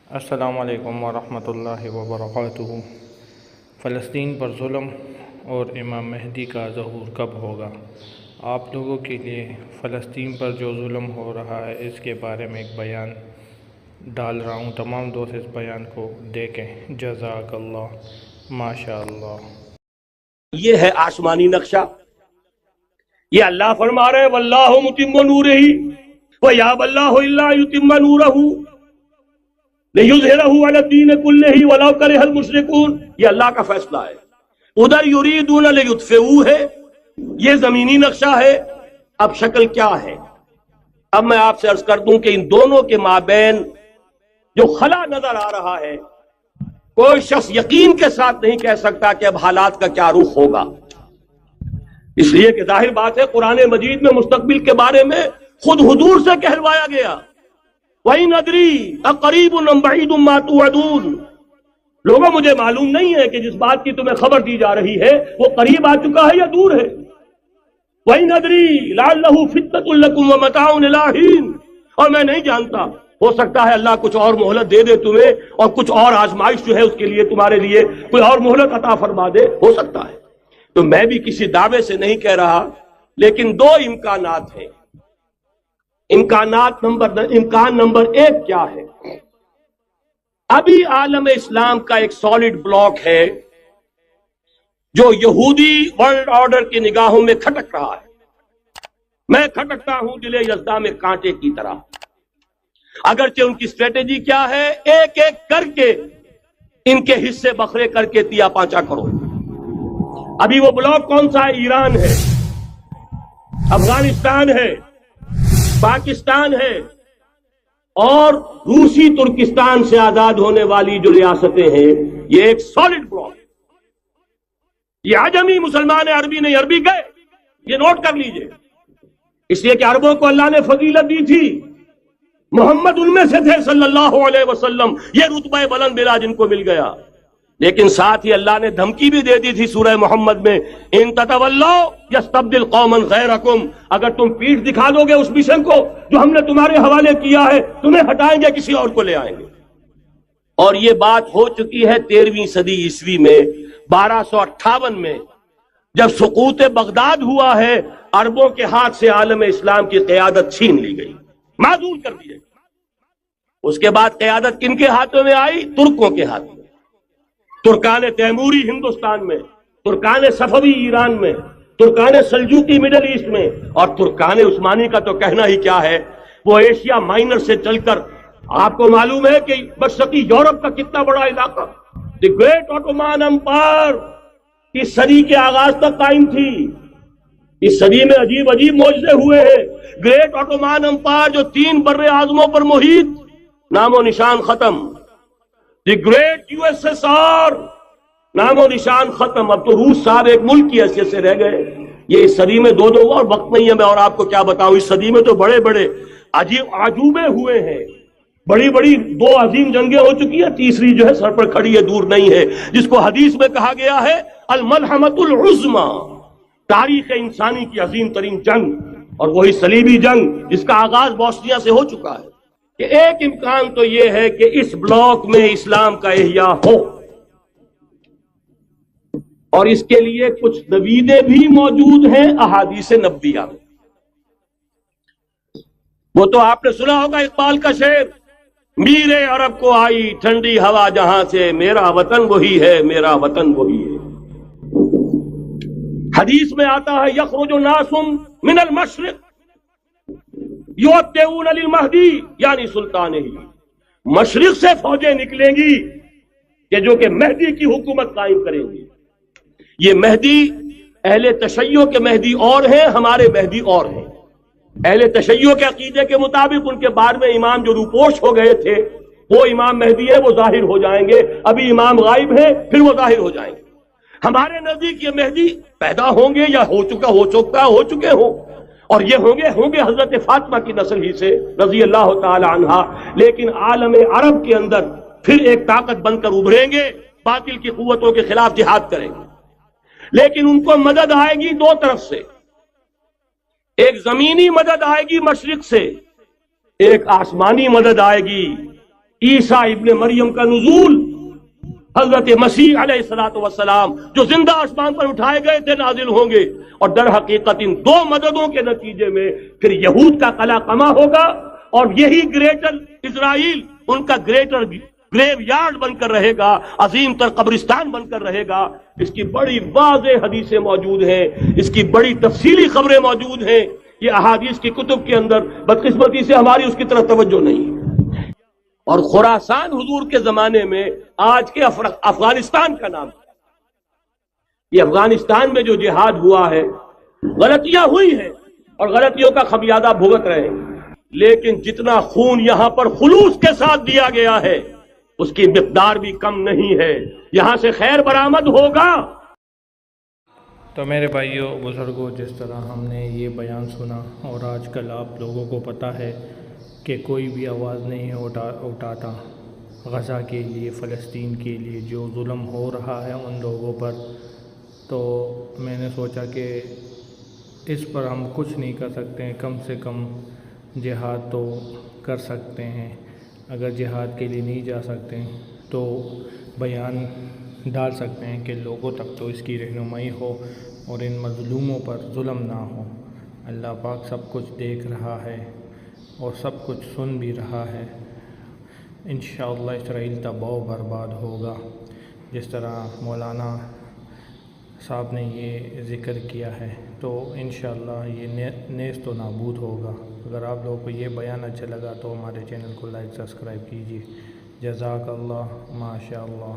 السلام علیکم ورحمۃ اللہ وبرکاتہ۔ فلسطین پر ظلم اور امام مہدی کا ظہور کب ہوگا؟ آپ لوگوں کے لیے فلسطین پر جو ظلم ہو رہا ہے اس کے بارے میں ایک بیان ڈال رہا ہوں، تمام دوست اس بیان کو دیکھیں۔ جزاک اللہ، ماشاء اللہ۔ یہ ہے آسمانی نقشہ۔ یہ اللہ فرما رہے واللہ متم نورہ ویاب اللہ الا یتم نورہ لیظہرہ علی الدین کلہ ولو کرہ المشرکون۔ یہ اللہ کا فیصلہ ہے۔ ادھر یریدون لیطفئوہ ہے، یہ زمینی نقشہ ہے۔ اب شکل کیا ہے؟ اب میں آپ سے عرض کر دوں کہ ان دونوں کے مابین جو خلا نظر آ رہا ہے، کوئی شخص یقین کے ساتھ نہیں کہہ سکتا کہ اب حالات کا کیا رخ ہوگا، اس لیے کہ ظاہر بات ہے قرآن مجید میں مستقبل کے بارے میں خود حضور سے کہلوایا گیا، وَإِنْ أَدْرِي أَقَرِيبٌ أَمْ بَعِيدٌ مَا تُوعَدُونَ۔ لوگوں مجھے معلوم نہیں ہے کہ جس بات کی تمہیں خبر دی جا رہی ہے وہ قریب آ چکا ہے یا دور ہے۔ وَإِنْ أَدْرِي لَعَلَّهُ فِتْنَةٌ لَكُمْ وَمَتَاعٌ إِلَىٰ حِينٍ۔ اور میں نہیں جانتا، ہو سکتا ہے اللہ کچھ اور مہلت دے دے تمہیں، اور کچھ اور آزمائش جو ہے اس کے لیے تمہارے لیے کوئی اور مہلت عطا فرما دے، ہو سکتا ہے۔ تو میں بھی کسی دعوے سے نہیں کہہ رہا، لیکن دو امکانات ہیں۔ امکان نمبر ایک کیا ہے؟ ابھی عالم اسلام کا ایک سالڈ بلاک ہے جو یہودی ورلڈ آرڈر کی نگاہوں میں کھٹک رہا ہے۔ میں کھٹکتا ہوں دل یزداں میں کانٹے کی طرح۔ اگرچہ ان کی اسٹریٹجی کیا ہے؟ ایک ایک کر کے ان کے حصے بکھرے کر کے تیا پانچا کرو۔ ابھی وہ بلاک کون سا ہے؟ ایران ہے، افغانستان ہے، پاکستان ہے، اور روسی ترکستان سے آزاد ہونے والی جو ریاستیں ہیں، یہ ایک سالڈ بلاک۔ یہ عجمی مسلمان عربی نہیں، عربی گئے، یہ نوٹ کر لیجئے، اس لیے کہ عربوں کو اللہ نے فضیلت دی تھی، محمد ان میں سے تھے صلی اللہ علیہ وسلم، یہ رتبہ بلند ملا جن کو مل گیا۔ لیکن ساتھ ہی اللہ نے دھمکی بھی دے دی تھی سورہ محمد میں، ان تتولوا یستبدل قوما غیرکم، اگر تم پیٹھ دکھا دو گے اس مشن کو جو ہم نے تمہارے حوالے کیا ہے، تمہیں ہٹائیں گے، کسی اور کو لے آئیں گے۔ اور یہ بات ہو چکی ہے 13ویں صدی عیسوی میں، 1258 میں، جب سقوط بغداد ہوا ہے، عربوں کے ہاتھ سے عالم اسلام کی قیادت چھین لی گئی، معذور کر دی گئی۔ اس کے بعد قیادت کن کے ہاتھوں میں آئی؟ ترکوں کے ہاتھ میں۔ ترکان تیموری ہندوستان میں، ترکان صفوی ایران میں، ترکان سلجوقی مڈل ایسٹ میں، اور ترکان عثمانی کا تو کہنا ہی کیا ہے، وہ ایشیا مائنر سے چل کر آپ کو معلوم ہے کہ مشرقی یورپ کا کتنا بڑا علاقہ، دی گریٹ آٹومان امپائر اس صدی کے آغاز تک قائم تھی۔ اس صدی میں عجیب عجیب معجزے ہوئے ہیں۔ گریٹ آٹومان امپائر جو 3 بر اعظموں پر محیط، نام و نشان ختم۔ The great U S S R, نام و نشان ختم۔ اب تو روس صاحب ایک ملک کی حیثیت سے رہ گئے۔ یہ اس صدی میں دو اور وقت نہیں ہے میں اور آپ کو کیا بتاؤں، اس صدی میں تو بڑے بڑے عجیب عجوبے ہوئے ہیں، بڑی بڑی 2 عظیم جنگیں ہو چکی ہیں، تیسری جو ہے سر پر کھڑی ہے، دور نہیں ہے، جس کو حدیث میں کہا گیا ہے الملحمۃ العظمی، تاریخ انسانی کی عظیم ترین جنگ، اور وہی صلیبی جنگ جس کا آغاز بوسنیا سے ہو چکا ہے۔ کہ ایک امکان تو یہ ہے کہ اس بلاک میں اسلام کا احیاء ہو، اور اس کے لیے کچھ نویدیں بھی موجود ہیں احادیث نبویہ میں۔ وہ تو آپ نے سنا ہوگا اقبال کا شعر، میرے عرب کو آئی ٹھنڈی ہوا جہاں سے، میرا وطن وہی ہے، میرا وطن وہی ہے۔ حدیث میں آتا ہے یخرج ناس من المشرق یؤتون للمہدی، یعنی سلطان ہی، مشرق سے فوجیں نکلیں گی کہ جو کہ مہدی کی حکومت قائم کریں گی۔ یہ مہدی اہل تشیع کے مہدی اور ہیں، ہمارے مہدی اور ہیں۔ اہل تشیع کے عقیدے کے مطابق ان کے بعد میں امام جو روپوش ہو گئے تھے وہ امام مہدی ہے، وہ ظاہر ہو جائیں گے، ابھی امام غائب ہیں، پھر وہ ظاہر ہو جائیں گے۔ ہمارے نزدیک یہ مہدی پیدا ہوں گے یا ہو چکے ہوں، اور یہ ہوں گے حضرت فاطمہ کی نسل ہی سے رضی اللہ تعالی عنہا، لیکن عالم عرب کے اندر پھر ایک طاقت بن کر ابھریں گے، باطل کی قوتوں کے خلاف جہاد کریں گے، لیکن ان کو مدد آئے گی 2 طرف سے، ایک زمینی مدد آئے گی مشرق سے، ایک آسمانی مدد آئے گی عیسیٰ ابن مریم کا نزول، حضرت مسیح علیہ الصلوۃ والسلام جو زندہ آسمان پر اٹھائے گئے تھے نازل ہوں گے، اور در حقیقت ان دو مددوں کے نتیجے میں پھر یہود کا قلع قمع ہوگا، اور یہی گریٹر اسرائیل ان کا گریٹر گریو یارڈ بن کر رہے گا، عظیم تر قبرستان بن کر رہے گا۔ اس کی بڑی واضح حدیثیں موجود ہیں، اس کی بڑی تفصیلی خبریں موجود ہیں، یہ احادیث کی کتب کے اندر، بدقسمتی سے ہماری اس کی طرف توجہ نہیں ہے۔ اور خراسان حضور کے زمانے میں آج کے افغانستان کا نام، یہ افغانستان میں جو جہاد ہوا ہے، غلطیاں ہوئی ہیں اور غلطیوں کا خمیازہ بھگت رہے ہیں، لیکن جتنا خون یہاں پر خلوص کے ساتھ دیا گیا ہے اس کی مقدار بھی کم نہیں ہے، یہاں سے خیر برآمد ہوگا۔ تو میرے بھائیوں بزرگوں، جس طرح ہم نے یہ بیان سنا، اور آج کل آپ لوگوں کو پتہ ہے کہ کوئی بھی آواز نہیں اٹھاتا غزہ کے لیے، فلسطین کے لیے جو ظلم ہو رہا ہے ان لوگوں پر، تو میں نے سوچا کہ اس پر ہم کچھ نہیں کر سکتے ہیں، کم سے کم جہاد تو کر سکتے ہیں۔ اگر جہاد کے لیے نہیں جا سکتے تو بیان ڈال سکتے ہیں کہ لوگوں تک تو اس کی رہنمائی ہو اور ان مظلوموں پر ظلم نہ ہو۔ اللہ پاک سب کچھ دیکھ رہا ہے اور سب کچھ سن بھی رہا ہے۔ انشاءاللہ اسرائیل تباہ و برباد ہوگا، جس طرح مولانا صاحب نے یہ ذکر کیا ہے، تو انشاءاللہ یہ نیست و نابود ہوگا۔ اگر آپ لوگوں کو یہ بیان اچھا لگا تو ہمارے چینل کو لائک سبسکرائب کیجیے۔ جزاک اللہ، ماشاء اللہ۔